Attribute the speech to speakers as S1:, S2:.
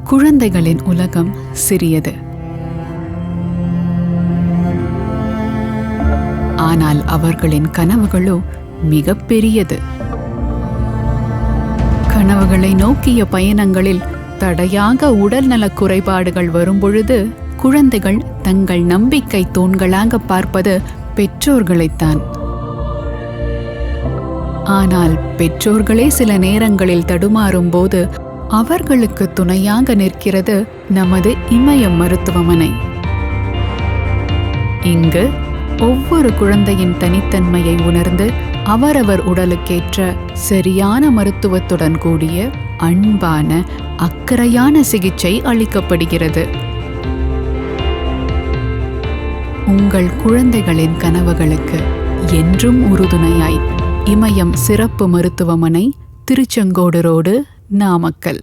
S1: குழந்தைகளின் உலகம் சிறியது. ஆனால் அவர்களின் கனவுகளோ மிகப்பெரியது. கனவுகளை நோக்கிய பயணங்களில் தடையாக உடல்நலக் குறைபாடுகள் வரும்பொழுது குழந்தைகள் தங்கள் நம்பிக்கை தூண்களாக பார்ப்பது பெற்றோர்களைத்தான். ஆனால் பெற்றோர்களே சில நேரங்களில் தடுமாறும் போது அவர்களுக்கு துணையாக நிற்கிறது நமது இமய மருத்துவமனை. இங்கு ஒவ்வொரு குழந்தையின் தனித்தன்மையை உணர்ந்து அவரவர் உடலுக்கேற்ற சரியான மருத்துவத்துடன் கூடிய அன்பான அக்கறையான சிகிச்சை அளிக்கப்படுகிறது. உங்கள் குழந்தைகளின் கனவுகளுக்கு என்றும் உறுதுணையாய் இமயம் சிறப்பு மருத்துவமனை, திருச்செங்கோடு ரோடு, நாமக்கல்.